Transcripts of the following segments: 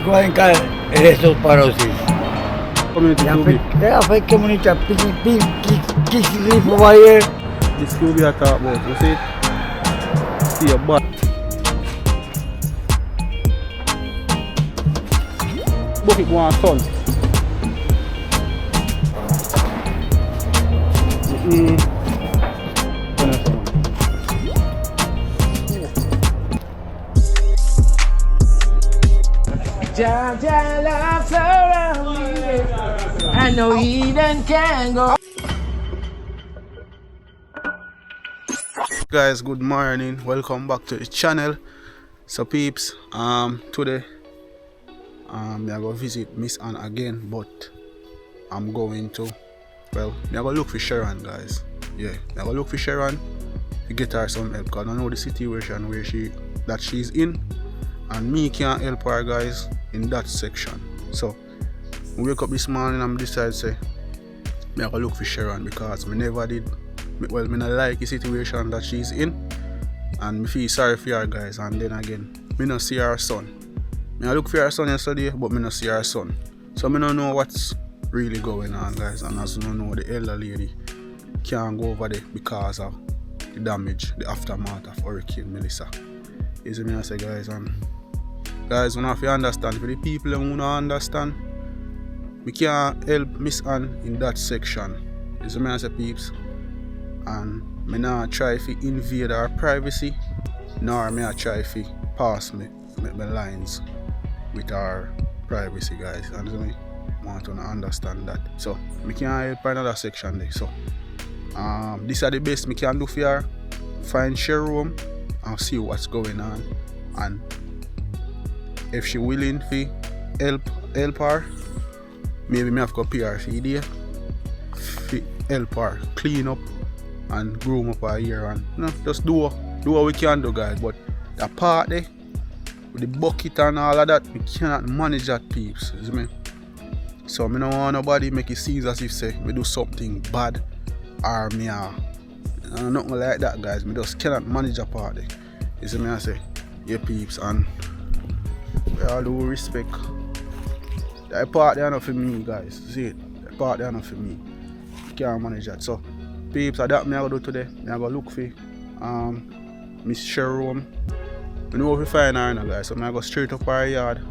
cuenca de esos parosis. Community Fai comunità, chi si rifuaie? This Cuban I talk about, you see it? See your butt. Book it one son. Jah loves around me. I know he done can go. Guys, good morning. Welcome back to the channel. So peeps, today I'm gonna visit Miss Ann again, but I'm going to, well, I'm gonna look for Sharon, guys. Yeah, I'm gonna look for Sharon to get her some help, because I know the situation where she's in, and me can't help her, guys, in that section. So I wake up this morning and I decide to say I gotta look for Sharon, because I never did, well, I like the situation that she's in, and I feel sorry for her, guys. And then again, I don't see her son. I look for her son yesterday, but I don't see her son. So I don't know what's really going on, guys. And as you don't know, the elder lady can't go over there because of the damage, the aftermath of Hurricane Melissa. You see me, I say, guys, and guys, we have to understand, for the people who don't understand, we can't help Miss Ann in that section. You see me, I say, peeps, and I not try to invade her privacy, nor I try to pass my lines with our privacy, guys. And so I want to understand that. So we can't help her in another section there. So this is the best we can do for her. Find Sharon and see what's going on, and if she willing to help her, maybe me have to pay her fee there, help her clean up and groom up her hair, and just do what we can do, guys. But the part there with the bucket and all of that, we cannot manage that, peeps. You see me? So I don't want nobody make it seem as if say we do something bad or me nothing like that, guys. We just cannot manage that part there. You see me, I say, yeah, peeps, and with all due respect, that part there not for me, guys. See it? That part there not for me. Can't manage that. So peeps, that me I go do today. I go look for Miss Sharon. I know if we find her now, guys. So I go straight up her yard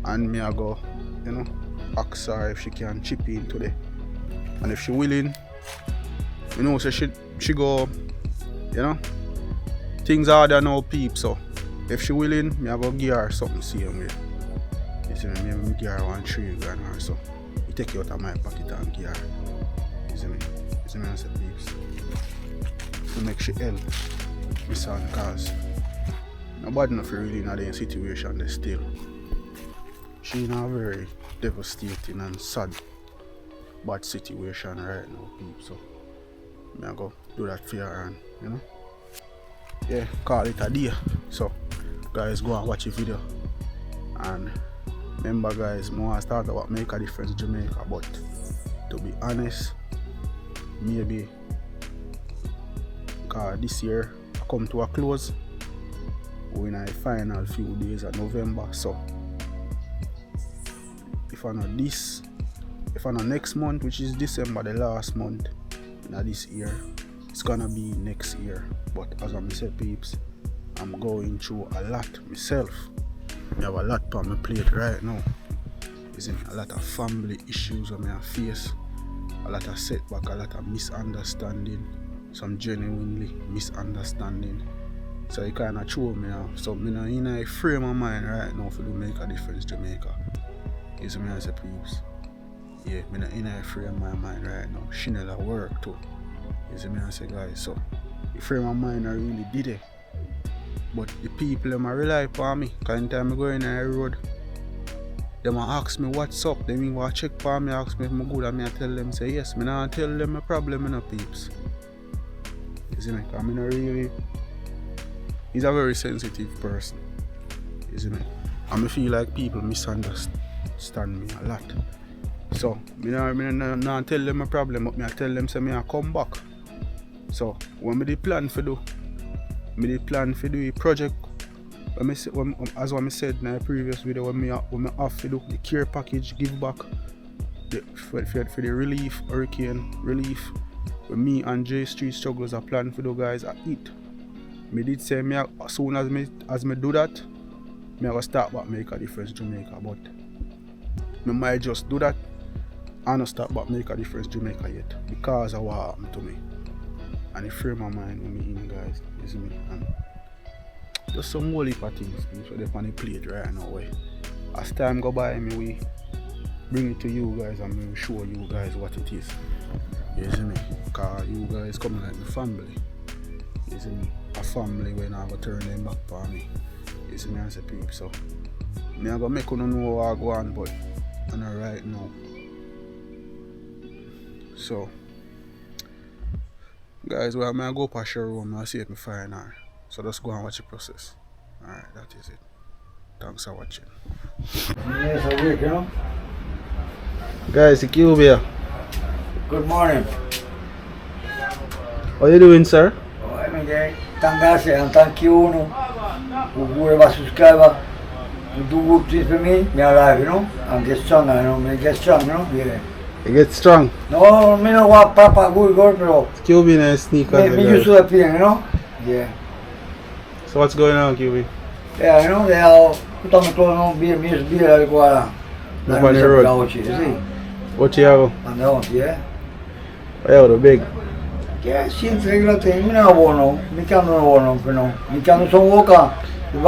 and me I go, ask her if she can chip in today. And if she willing, so she go, things harder now, peeps. So if she willing, me I go give her something same way. You see me, I give her $1 grand or so. I take it out of my pocket and give her. You see me? I say, peeps, to make she help my son, because nobody not really in a situation there still. She in a very devastating and sad, bad situation right now, peeps. So I go do that for her, and yeah, call it a day. So guys, go and watch the video, and remember, guys, I want to start about make a difference in Jamaica, but to be honest, maybe because this year I come to a close, we're in a final few days of November. So if I not next month, which is December, the last month in this year, it's gonna be next year. But as I said, peeps, I'm going through a lot myself. I have a lot on my plate right now. Isn't a lot of family issues that I face, a lot of setback, a lot of misunderstanding, some genuinely misunderstanding. So it kind of throw me off. So I'm in a frame of mind right now to make a difference in Jamaica. You see me, as a peeps? Yeah, I'm in a frame of my mind right now. She never work too. You see me, I say, guys. So the frame of mind I really did it. But the people them rely upon me. Because anytime I go in the road, they ask me what's up. They go check for me, ask me if I'm good, and I tell them, say yes. I don't tell them my problem, peeps. You see me? Because I'm really, he's a very sensitive person. You see me? And I feel like people misunderstand me a lot. So I don't tell them my problem, but I tell them say I come back. So when I plan for do, a project as what I said in the previous video, when me have to do the care package give back for the relief, hurricane relief, when me and J Street Strugglers are planning for those guys at it. Me did say me as soon as me do that, me gonna start back make a difference Jamaica, but me might just do that and not start back make a difference Jamaica yet because of what happened to me. And the frame of mind with me in guys, you see me, and just some whole heap of things so they're on the plate right now. Way. As time go by, me we bring it to you guys and we will show you guys what it is. You see me? Because you guys coming like my family. You see me? A family when I go turn them back for me. You see me as a peep. So me I go make you know what I go on, but I'm not right now. So guys, well, I go past your room and I see if I find her. So just go and watch the process. Alright, that is it. Thanks for watching. Yes, awake, you know. Guys, it's Cuban. Good morning. How you doing, sir? Oh, thank God and thank you, whoever subscriber. You do good things for me, me alive, you know, and get strong, you know, me get strong, you know. Yeah. You get strong. No, me no want proper good girl, bro. Cuban and sneakers. Me used to have pain, you know. Yeah. So what's going on, Cuban? Yeah, you know, they are put on my clothes, no, me used to be like go around. Up on the road. You see? What you have? On the house, yeah. Yeah, the big. Yeah, since regular thing, me no want no. Me can't no want no, you know. Me can't so walk on. The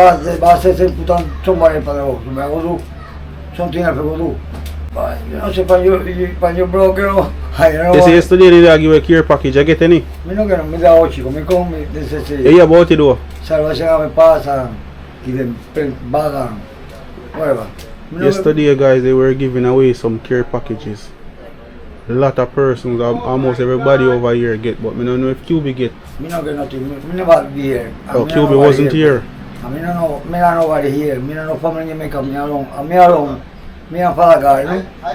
boss says put on somebody for the house. Me I go do something else I go do. But you know, say when you broke, you know, I don't know. You see, yesterday they give a care package. You get any? Me no get no. Me da chico. Me come, me say. Yeah, about it though. Salvación me pasa. Give them bag and whatever. Yesterday, guys, they were giving away some care packages. A lot of persons, almost everybody over here get, but I don't know if QB get. Me no get nothing. Me never be here. Oh, QB wasn't here. I mean, no, me no nobody here. Me no family make up me alone. Me alone. Me and father guy,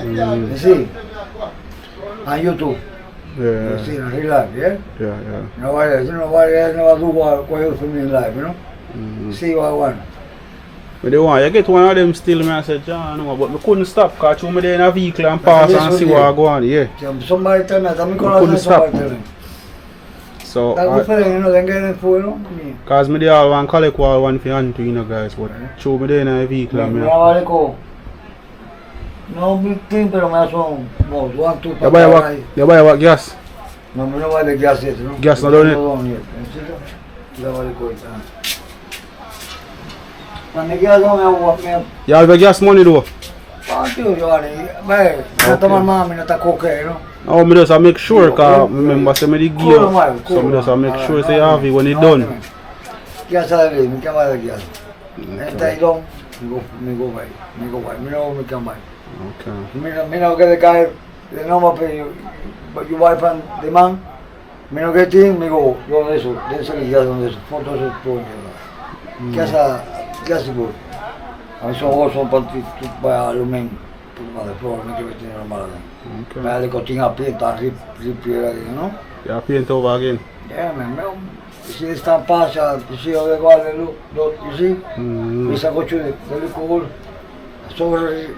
you know. You see? And you too. Yeah. You see, in real life, yeah? Yeah. Nobody else, nobody else never do what you for me in life, you know. See what I want. But they want, you get one of them still, I said, John, no, but I couldn't stop because you were there in a vehicle and pass and see what I go on, yeah. Somebody tell me that, I couldn't stop. So, that's good for them, you know, they get it for you, know. Because I all want to collect one for Auntie, you know, guys, but show me there in a vehicle and me. No big thing, but I saw 1, 2, you buy what gas? No, I don't buy the gas yet, you know. Gas not done yet? You have the gas money though? Thank you, Johnny. But not my mom, not a cocaine, you know. Oh, I just make sure, because remember, say me the gear. So I just make sure say you have it when it's done. Gas salary, me can buy the gas. And I don't, me go buy. Me know me can buy. Okay. Me no get the guy, the number pay you, but you buy from the man. Me no get him, me go this, then sell the gas on this, $4,000. Gas is good. I saw also panty to buy aluminum, put on the floor, make everything normal. Okay. But I got a paint and repair again, you know. Yeah, paint over again. Yeah, man. You see, it's not partial. You see how they go, look, you see? It's a go to the liquor. So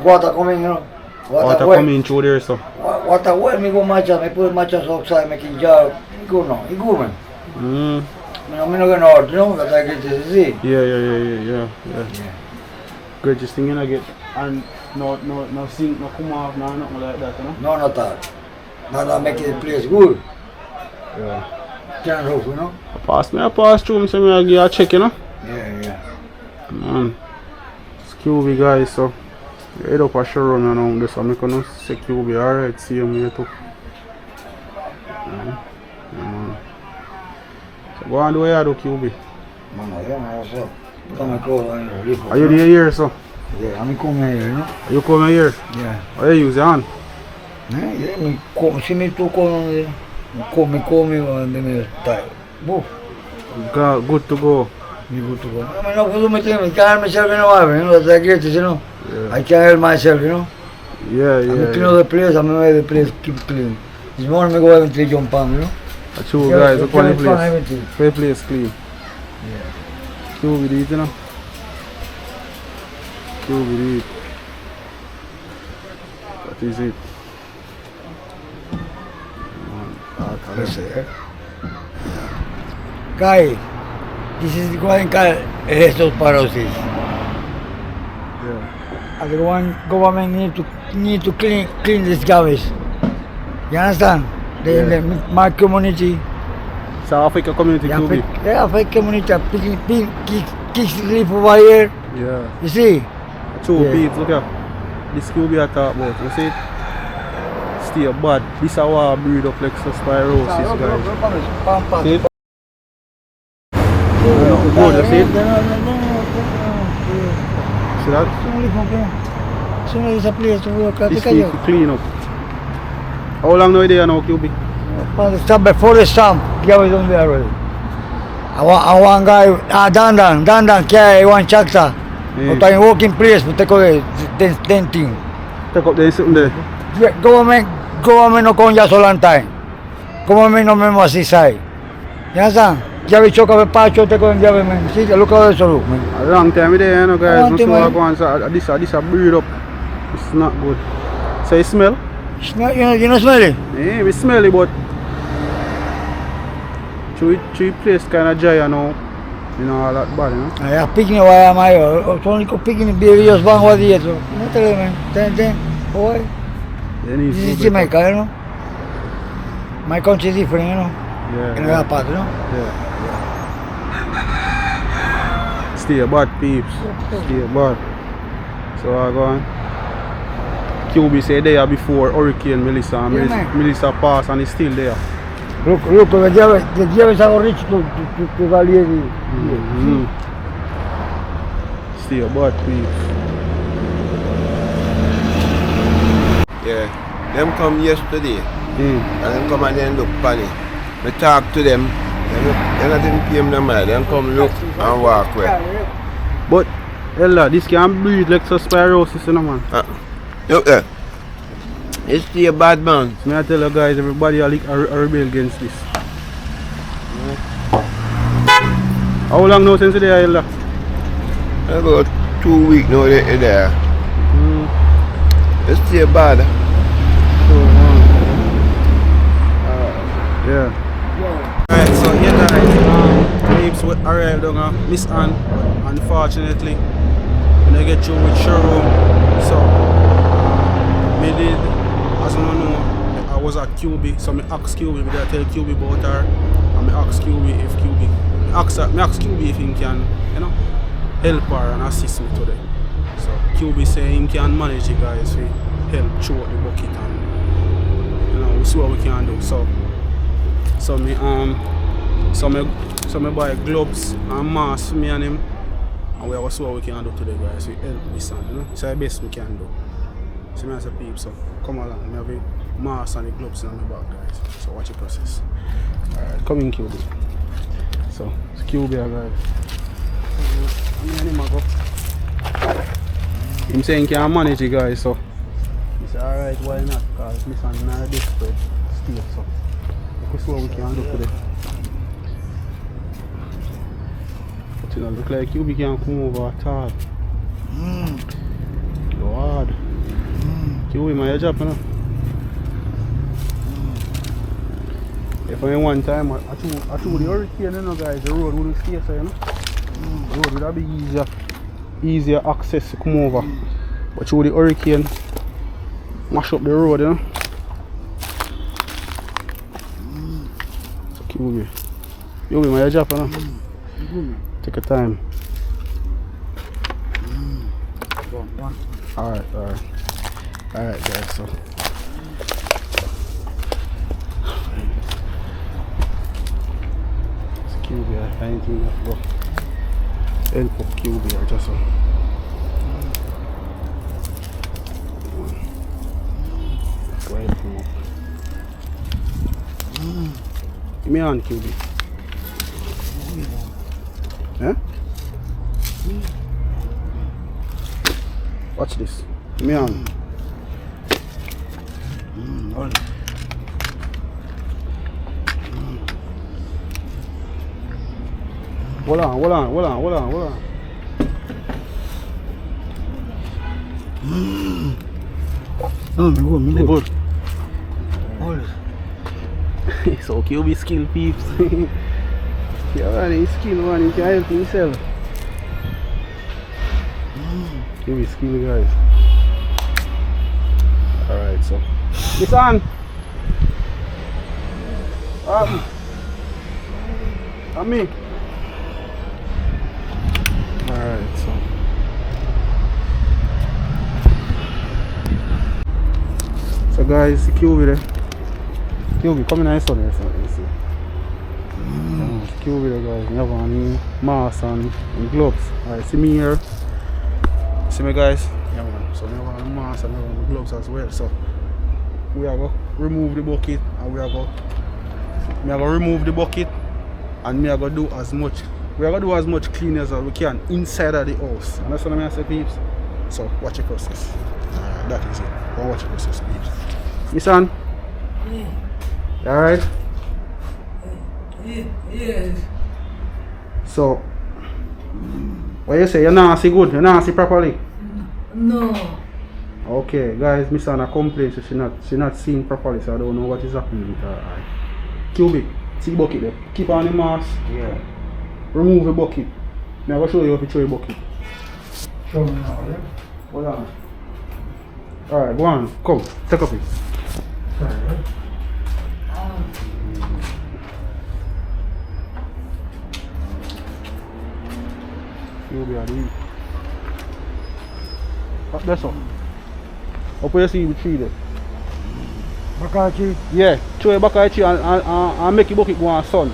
water coming, you know. Water coming through there, so. Water well, me go matcha, me put matcha outside, make it jar. It go now, it go, man. Me no get no, you know, that I get this, see? Yeah. Greatest thing you get, and no sink, no come off, no nothing like that, you know? No, not that. Not that make the place good. Yeah. Can't roof, you know? I pass through, so I give you a check, you know? Yeah. Man, it's QB guys, so head up a Sharon and on this, so I'm gonna say QB, alright, see you here too. So go on the way I do QB. Man, so. Come close on Are you there here, so? Yeah, I'm coming here, you know? You coming here? Yeah. How you use your hand? Yeah, me come, see me too come, and then me tie. Move. Good to go. Me good to go. I don't do my thing, I can't help myself, you know, as I get this, you know? Yeah. I can't help myself, you know? Yeah. I'm clean the place, I'm make the place keep clean. This morning I go have to jump on, you know? That's true, guys, look on the place. The place clean. Yeah. QB did, you know? Cuban. What is it? Guy, this is going called electroporosis. Yeah. And the one government need to clean this garbage. You understand? My community. South Africa community Cuban. African community kicks sleep over here. Yeah. You see? Two peeps, look here. This Cuban I talk about, you see? Stay bad. This is how breed of leptospirosis, guys. See it? Good, you see it? See that? It's a place to work. This needs to clean up. How long are they now, Cuban? Before the stamp, yeah, we don't be already. I want guy, Dandan, carry one tractor. But I work in place, but take away the thing. Take up the something there. Government no come just a long time. Government no member see side. You understand? Ya we choke up a patch, take on government. See, look how it's look, man. A long time there, you know, guys. This a breed up. It's not good. So it smell? Smell, you know smell it? Yeah, we smell it, but three place kind of dry now. You know, all that bad, you know? Yeah, picking why am I? Only picking the baby just bang what it is. No tell you, man. Then, boy. This is Jamaica, you know? My country is different, you know? Yeah. In that part, you know? Yeah. Stay bad, peeps. Stay bad. So I go on. QB said there before Hurricane Melissa. Yeah, Melissa passed and it's still there. Look, the Javis are rich to Valieri. Stay bad, peeps. Yeah, them come yesterday and them come and then look funny. I talk to them, they not even pay them no money, them come look and walk away. But, Ella, this can breed leptospirosis, you know, man. Look there, it's still a bad man. So I tell you guys, everybody are rebel against this. How long now since they are, Ella? About 2 weeks now they're there. It's still bad. Yeah. Alright, so yeah guys, peeps we arrived on Miss Ann, but unfortunately when I get through with Sharon, so me did, as you know, I was at QB, so I asked QB, I tell QB about her, and I asked QB if QB if he can, you know, help her and assist me today. So QB say he can manage you guys to help throw the bucket and, you know, we see what we can do. So me buy gloves and mask for me and him, and we will see what we can do today, guys. We help this son, you know. It's the best we can do. So me as a peep, so come along. Me have a mask and the gloves on my back, guys. So watch the process. Alright, come in QB. So it's QB guys. Me and him go. Him saying he can manage it, guys, so he said alright, why not? Because my son is not a desperate state, so let's see what we can do today. But it don't look like QB can come over at all. Lord. QB, my job, you know? If I one time, I told the hurricane, you know, guys, the road wouldn't stay so, you know? The road would have been easier access to come over. But through the hurricane, mash up the road, you know? QB. You be my job, you know? Take your time. Alright guys, so it's QB, I ain't doing that, bro. Help of QB, I just go help him up. Give me on QB. Huh? Watch this. Give me on. Hold on. No, me good. All. So Cuban skill peeps. Yeah man, he's skill man, he can help himself. Cuban skill guys. Alright, so Miss Ann. And me. Alright, so guys, the Cuban there. Cuban, come in nice on here, so you see. Cuban there guys, you have on mask and gloves. Alright, see me here. See me guys? Yeah man, so we have on mask and we have on gloves as well. So we are going to remove the bucket and we are going to remove the bucket and we are going to do as much. We are going to do as much cleaning as we can inside of the house. And that's what I say, peeps. So watch the process. That is it. Go watch the process, peeps. Miss Ann? Yeah. You alright? Yes. So, what you say? You not see good? You not see properly? No. Okay, guys, Miss Anna complains she not seeing properly, so I don't know what is happening with her eye. Cubic, see the bucket there. Keep on the mask. Yeah. Remove the bucket. Now I will show you how to show the bucket. Show me now, yeah? Hold on. Alright, go on. Come, take up it. Sorry, right? You'll be able that's all. Up where you see the tree there. Bakachi. Yeah, throw it back at the tree and make the bucket go on sun.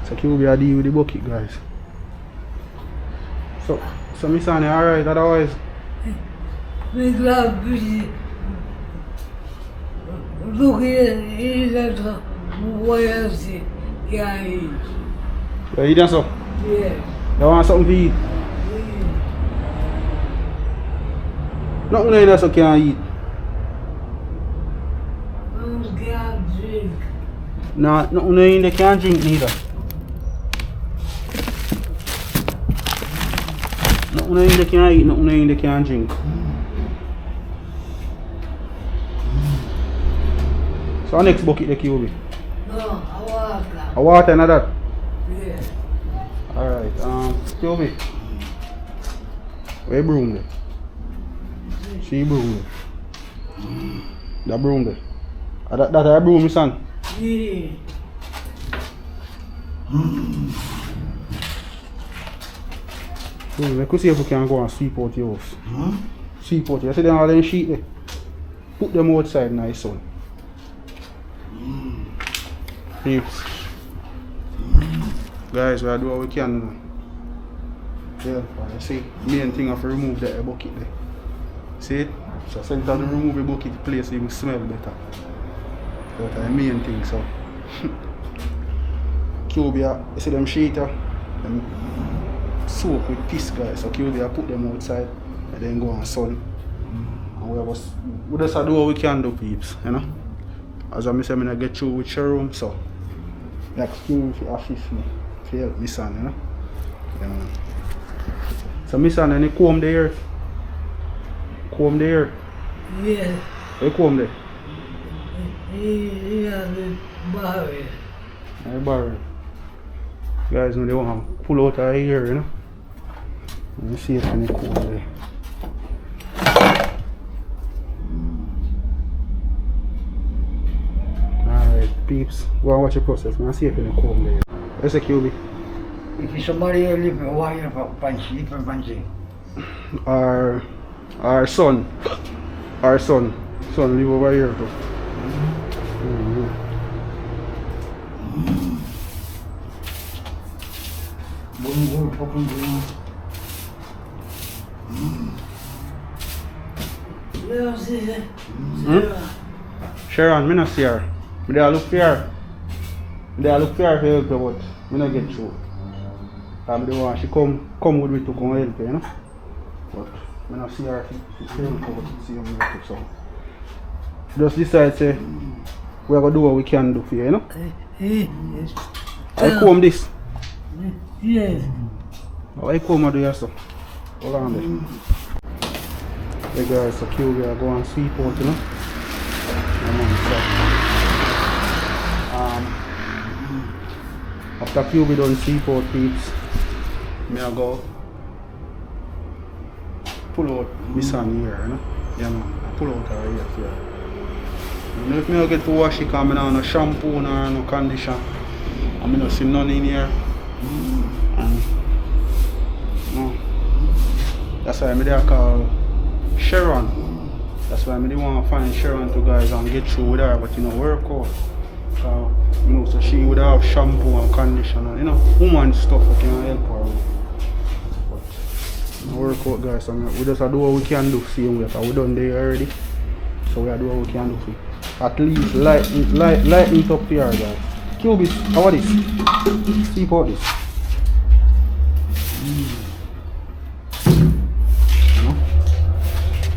So you'll be able to deal with the bucket, guys. So Miss Annie, alright, otherwise. Me grab busy. Look here, that's what I see. Can't eat. You eat that so? Yeah. You want something to eat? Nothing in there so can't eat. I can't drink. Nah, nothing in there can't drink neither. Nothing in there can't eat, nothing in there can't drink. So our next bucket the Cuban. No, I want that. A water and that. Yeah. Alright, Cuban. Where broom there? See broom there. That broom there. That a broom, son. Yeah. So we could see if we can go and sweep out your house. Sweep out. You see them all them sheet there? Put them outside nice sun. Peeps. Guys, we are doing what we can now. Yeah, you see, main thing of remove the bucket there. See it? So instead of remove the bucket, the place even smell better. That's the main thing, so. Cubia, you see them sheet there? Them soak with piss, guys. So Cubia put them outside and then go on sun. And we just do what we can do, peeps, you know? As I say, I'm get through with Sharon, so next Cubia to assist me. To help Miss Ann, you know? Yeah. So Miss Ann, any comb there? Comb there? Yeah. Where comb there? Yeah, the barrel. I borrow. Guys, when they want to pull out her hair, you know? Let me see if any comb there. Alright, peeps. Go and watch the process. Let me see if any comb there. Let's say QB. If somebody live in wire punchy. Our son. Our son. Son live over here too. Sharon, I don't see her. I look for her. I look for her to help her, but I don't get through. She come with me to come help her, you know? But when I see her, she help her, but she see her, so. Just decide, say, we're going to do what we can do for you, you know? I comb this. Yes. I comb do you so? Hold on there. Hey guys, so Cuban are going seaport, you know. After Cuban done seaport peeps, me I go pull out Miss Sharon here, you know. Yeah man, I pull out her here for her. And if I don't get to wash it, because I don't have no shampoo nor no conditioner, I don't see none in here. And no. That's why I call Sharon. That's why I want to find Sharon to guys and get through with her, but you know, work out. You know, so she would have shampoo and conditioner, you know, woman stuff that can help her with. But work out guys, so we just do what we can do, see we done there already. So we do what we can do for at least lighten it up here guys. Cuban, how about this? See about this.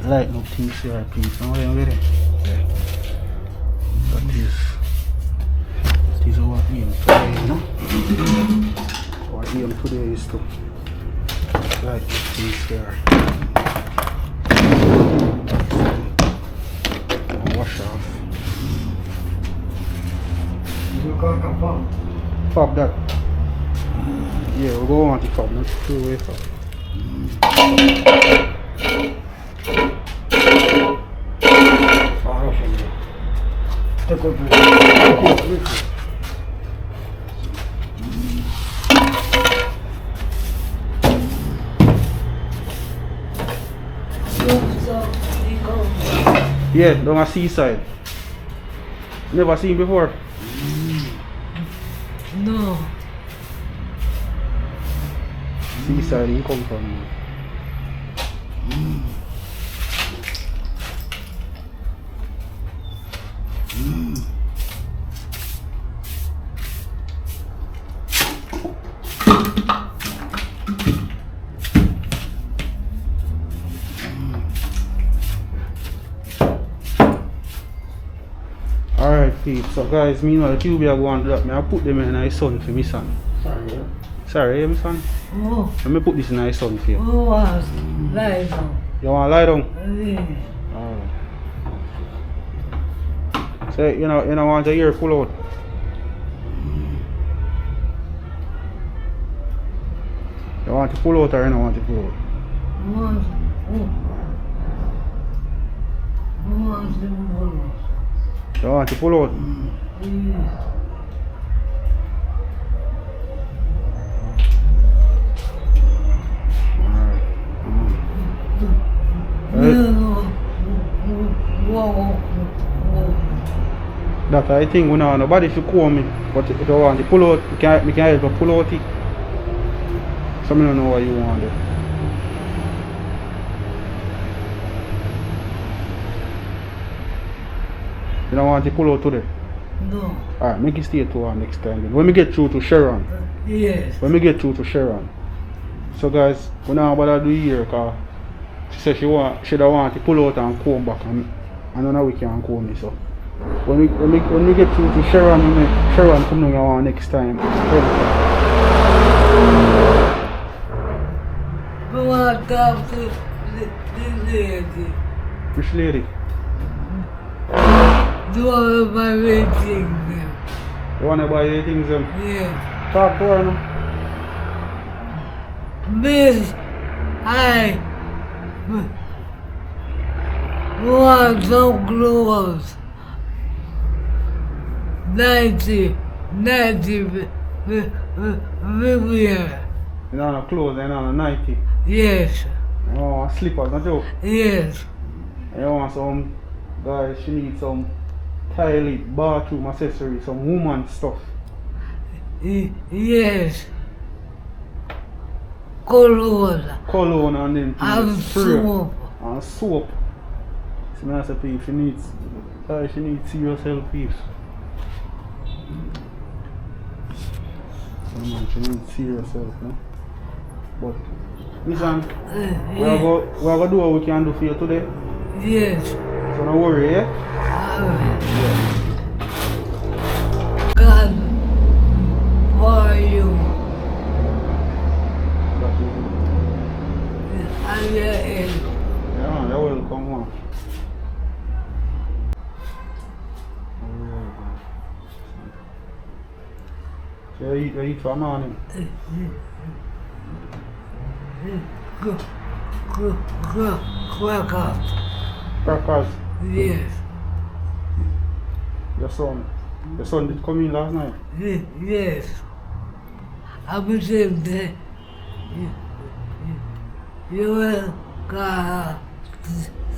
Lighten up things here, please. Now I'm ready. Okay. Got this. This is what we aim today, you know? What we aim today is to lighten up things here. And wash off. You can't confirm. Fab that. Yeah, we'll go on to fab, not too away fab. Take a Yeah, down a seaside. Never seen before? No. Seaside, you come from? Alright peeps, so guys, meanwhile the Cuban are going to drop me. I put them in my son for my son. Sorry, yeah. Sorry, my son. Oh, Let me put this in my son for you. oh, lie down. You want to lie down? Yeah. Alright. So you know want your ear pull out? You want to pull out or you don't want to pull out? You want to pull out? That I think we know nobody should call me, but if you want to pull out, we can help you pull out it. So I don't know what you want to do. You don't want to pull out today? No. Alright, make it stay to her next time then. When we get through to Sharon. Yes. When we get through to Sharon. So guys, we don't know what to do here because she said she don't want to pull out and comb back and know we can comb it. So when we get through to Sharon, Sharon come down next time. I want to talk to this lady. Which lady? Do all of my things now. You want to buy your things then? Yeah. Talk to her now. Miss, I want some clothes. 90 Vivian. You don't have clothes, you don't have 90. Yes. You want slippers, not you? Yes. You want some, guys, she needs some toilet, bathroom accessories, some woman stuff. Yes. Cologne And then and spray. soap. And soap. So I say she needs serious help peeps. So man, she needs serious help, no? But listen, we are going to do what we can do for you today. Yes. So don't worry, yeah? God, for you. Yeah. Yeah, you're welcome, man. So you eat for morning? Crackers. Crackers. Yes. Your son did come in last night? Yes. I was in there. You will go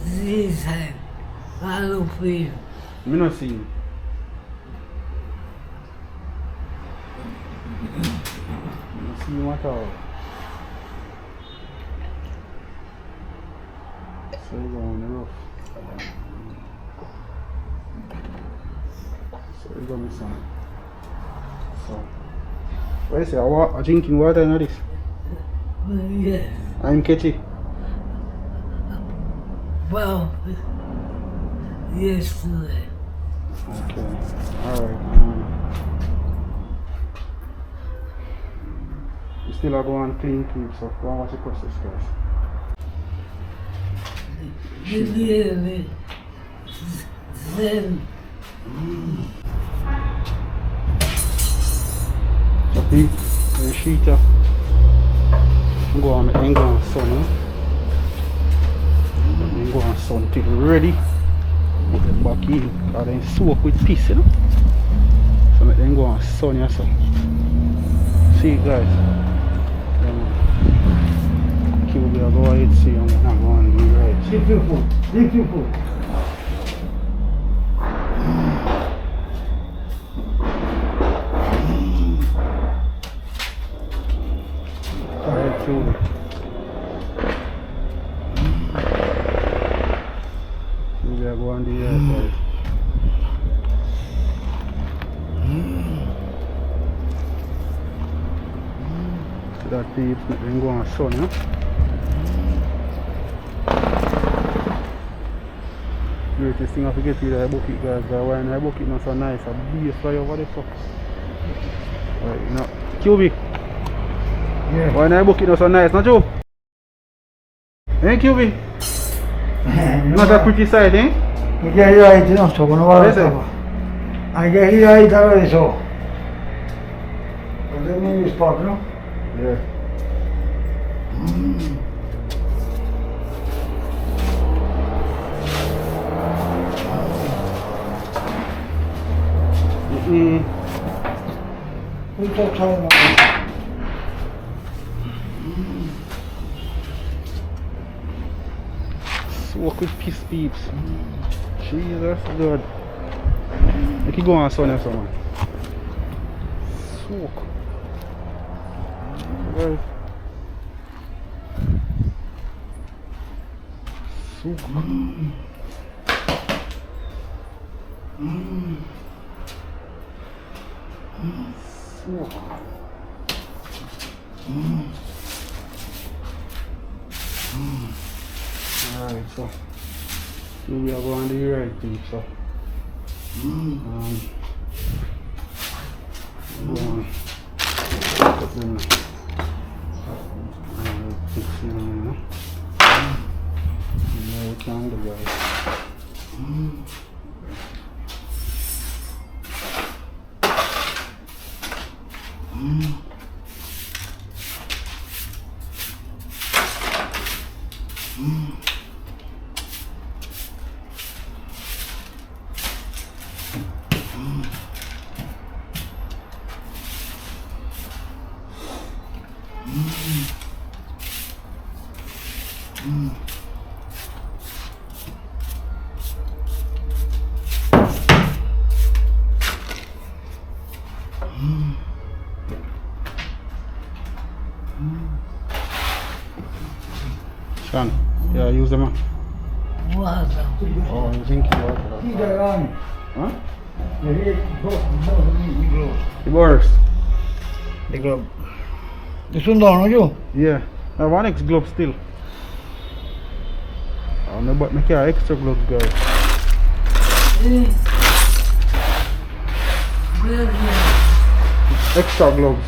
this time. I look for you. Me not see him. Me not see him at all. So you go on the roof. So you go my son. So what you say? I drinking water and all this. Yes. I'm catchy. Well, yesterday. Okay. Alright. You still are going clean keep, so go and watch the process, guys. Really, then So Pete, the sheeter. I'm going sun, eh? I'm going sun till ready. Put them back in, because they soak with piss, you know? So make them go on sun, yeah, so. See it, guys. Yeah, man. Cuban, go ahead, see, I'm not going to be right. Beautiful. Alright, Cuban. Cuban, go on the air, guys. So that peeps, make them go on sun, you know? Greatest thing I forget is that bucket, guys. Why in the bucket not so nice? A bee fly over the top. Right, you know. QB. Yeah. Why in the bucket not so nice, not you? Eh, QB? Not a pretty sight, eh? You get it right, you know, so when What is it? I get it right already, so. But let me spot, no? Yeah. We talk time now. Soak with piss peeps. Jesus God. Make it go on sun or something. Soak. Right. Soak. Soak. Alright, so we are going to the right thing, so go on. Put them in. Fix them in, no? No, we can't do that. Sean, yeah, use them. water. Oh, you think you water? He's around. Huh? Yeah, he both gloves. The burst. The glove. This one down, are you? Yeah. I have one X glove still. I know, but I carry extra gloves, guys. Extra gloves.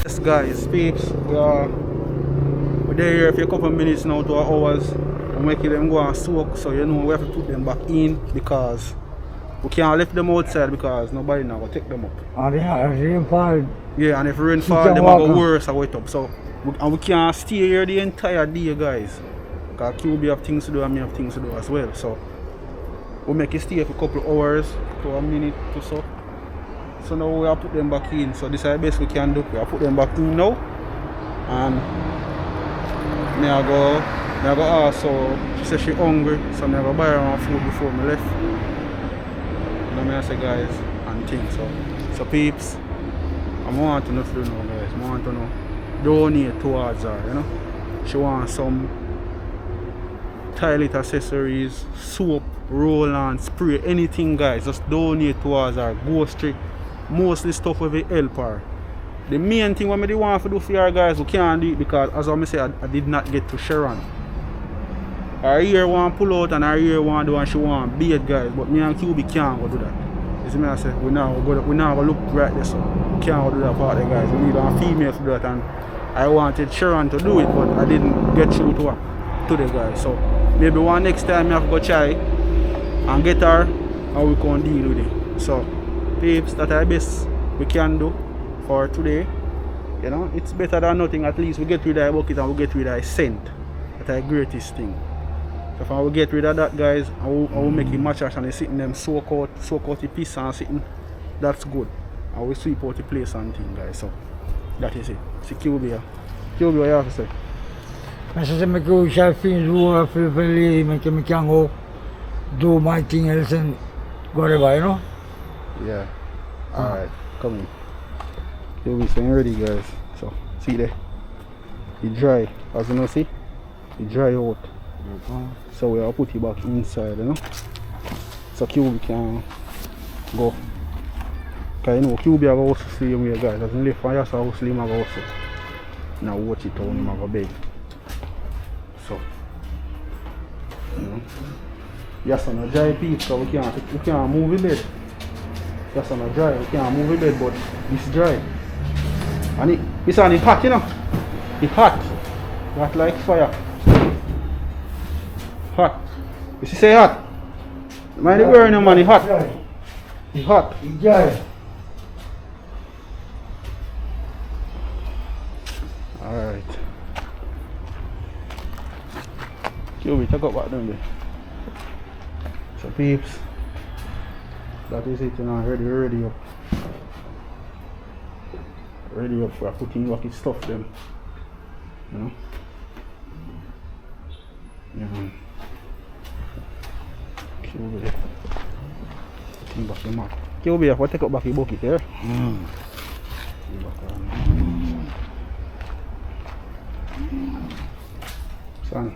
Yes guys, peeps. We're there here for a couple of minutes now to hours. We're making them go and soak, so you know we have to put them back in because we can't leave them outside because nobody now will take them up. And if rain fall, yeah, and if rain fall, them will go worse or wet up. So we can't stay here the entire day, guys. Because QB have things to do and me have things to do as well. So we make it stay for a couple of hours to a minute or so. So now we have put them back in. So this is the best we can do. We have put them back in now. And I go ask her, she said she hungry, so I go buy her food before I left. And I say guys and things. So peeps, I want to know to do now guys. I want to know donate towards her, you know. She wants some toilet accessories, soap, roll on, spray, anything guys. Just donate towards her. Go straight. Mostly stuff will help her. The main thing what I want to do for her guys, we can't do it because as I say I did not get to Sharon. Her ear want pull out and her ear want do and she want beard guys, but me and QB can't go do that. You see me I say we now go look right there, so we can't go do that part there guys. We need a female to do that and I wanted Sharon to do it but I didn't get through to her today guys. So maybe one next time I have to go try and get her and we can deal with it. So peeps, that's the best we can do for today. You know, it's better than nothing. At least we get rid of the bucket and we get rid of the scent. That's the greatest thing. So if I will get rid of that guys, I will make it mattress and sitting them soak out the piece and sitting. That's good. I will sweep out the place and thing guys. So that is it. See QB here. QB what you have to say? I said make you shall finish work for the lady, make me can go do my thing else and go whatever, you know? Yeah. Alright, come in. You'll be staying ready guys. So see there. It dry. As you know see? It dry out. So we will put it back inside, you know. So QB can go. Cause you know QB have a house to sleep here guys. As in left from your house sleep have a house. Now watch it down him have a bed. So you know. Yes, on a dry piece so we can't move the bed. Yes, on a dry, we can't move the bed but it's dry. And it's hot, you know. It's hot. Hot like fire. Hot. You see say hot? Mind the burning man, it's hot. It's hot. It's dry. Alright. QB, check out back down there. So peeps. That is it, you know, ready up. Ready up for putting back stuff them. You know? Yeah. QB there. Putting back the mat. QB, if I take up back the bucket there. Son,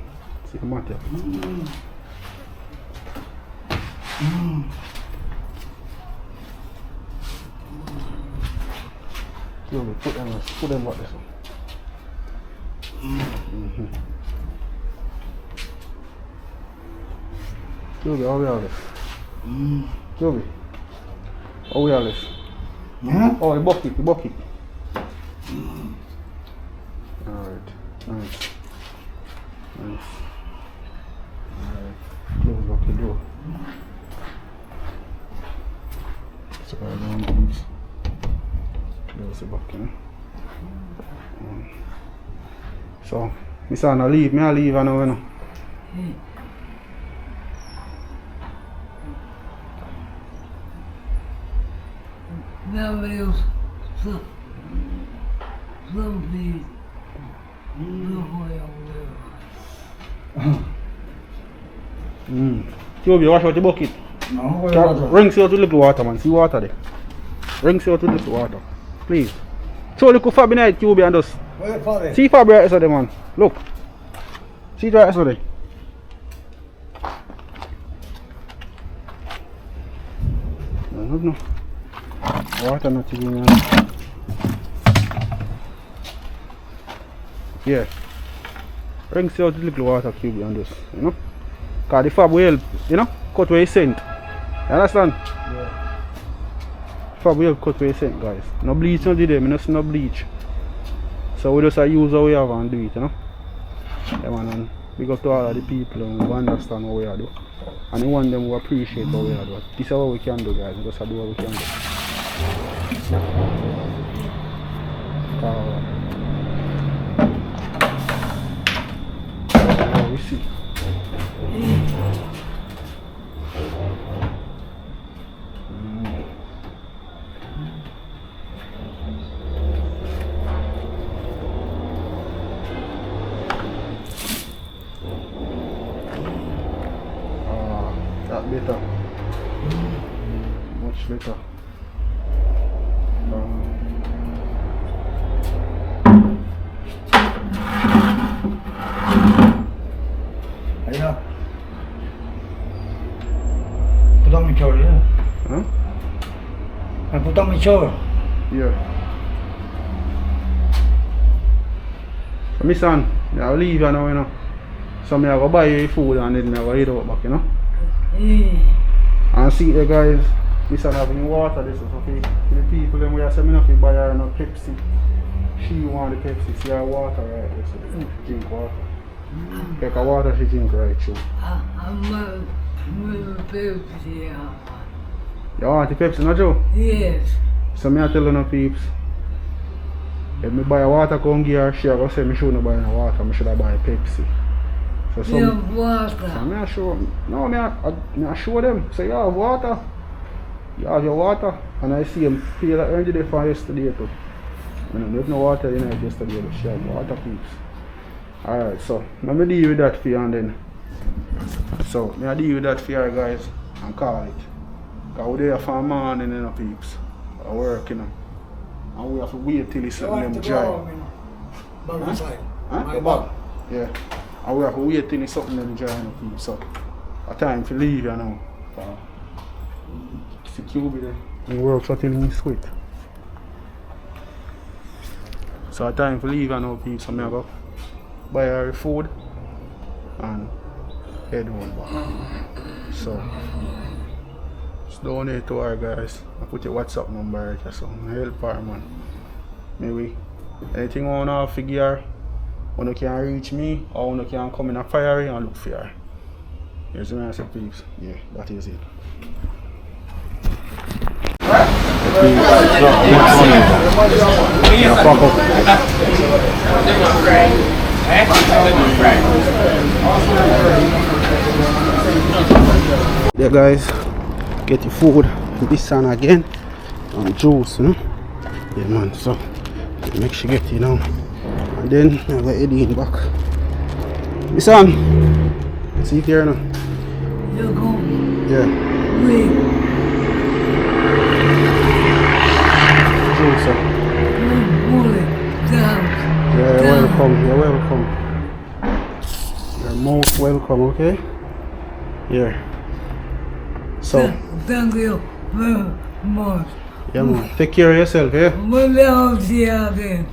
see the mat here. Put them like this one. Joby, how we have this? Joby, how we have this? Oh, the bucket. Alright, nice. Alright, close up the door. So I don't use. Close the back, you know. So, Miss Sharon, leave. Me I leave now, you know. Joby, wash out the bucket. No, rinse out with little water, man. See water there. Rinse out with little water. Please. Throw a little fab in it, Cuban, and just. See fab right there, man. Look. See it right there. No. Water not even. Yeah. Rinse out with little water, Cuban, and just, you know. Because the fab will help, you know, cut away scent. You understand? Yeah. Fab will cut away scent, guys. No bleach, no did them, no bleach. So we just use what we have and do it, you know. Yeah, man, and big up to all of the people who understand what we are doing. And the one them who appreciate what we are doing. This is what we can do, guys. We just do what we can do. We see. That better. Much better. Ayun. Putang mature yun. Huh? Ay, putang mature. Yeah. So, my son, I'll leave you now, you know. So, I go buy you food and then I go eat out back, you know. And see the guys, my son having water. This is okay. For the people, them we are saying, if you buy her no Pepsi, she want the Pepsi. See her water right there, so she drink water. Take her water, she drink right through. I'm Pepsi. You want the Pepsi, no Joe? Yes. So I tell no peeps, if I buy water come give her, she go say I shouldn't buy no water, I should buy Pepsi. So some, You have water. so I show, no, I show them, say you have water, you have your water, and I see them feel like energy there for yesterday too. I don't have no water in it yesterday, but she have water peeps. Alright, so let me deal with that for you and then. So I deal with that for you guys and call it. Because we're there for a morning, you know, peeps. I work, you know. And we have to wait till it's something them dry. Bag inside. Huh? My bag. Yeah. And we have to wait till it's something them dry, you know, peeps. So, a time to leave, you know. It's a Cuban there. He works until he sweat. So, a time to leave, you know, peeps. So, I go buy her food and head home back. So, just donate to her, guys. I put your WhatsApp number right here, so help her, man. Maybe anything on her figure, when you can reach me or when you can come in a fire and look for her. Here's the answer, peeps. Yeah, that is it. Yeah, guys, get your food, this one again, and juice, you know. Yeah, man, so make sure you get it now. And then I go heading back. This one, see it here now. You go. Yeah. Wait. Juice, Pull it down. yeah, Down. welcome, you're welcome. You're most welcome, okay? Here. So, Thank you very much. yeah, man, take care of yourself, yeah? When I'll see you again.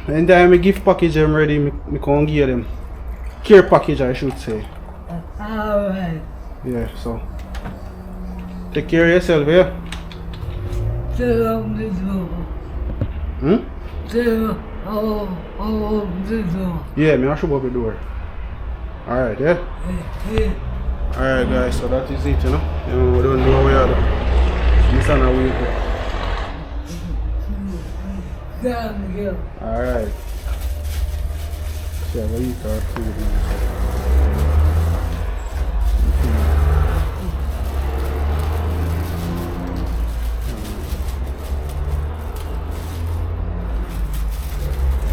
Anytime I gift package I'm ready, I can give them. Care package, I should say. Alright. Yeah, so take care of yourself, yeah? Turn off the door. Turn off the door. Yeah, me I should open the door. Alright, yeah? Yeah. Alright guys, so that is it, you know? We don't know where we are. This one a week. Thank you. Alright. So I'm gonna eat our food now.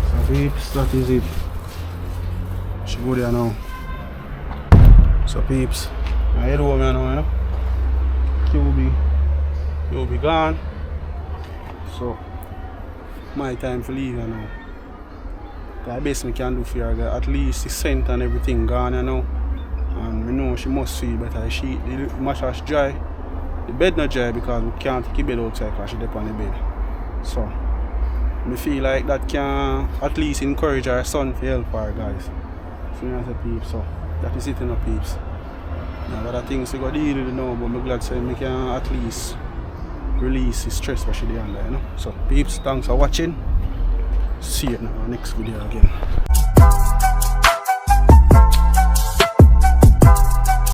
So peeps, that is it. She go there now. So peeps, I head home now, you know. You'll be gone. So my time to leave, you know. The best I can do for her, at least the scent and everything gone, you know. And we know she must feel better. The mattress dry. The bed not dry because we can't keep it outside because she's up on the bed. So I feel like that can at least encourage our son to help her, guys. So you know, peeps, so that is it, you know, peeps. Now, other things we got to deal with now, but I'm glad to say we can at least release the stress what she did under, you know. So peeps, thanks for watching. See you in our next video again.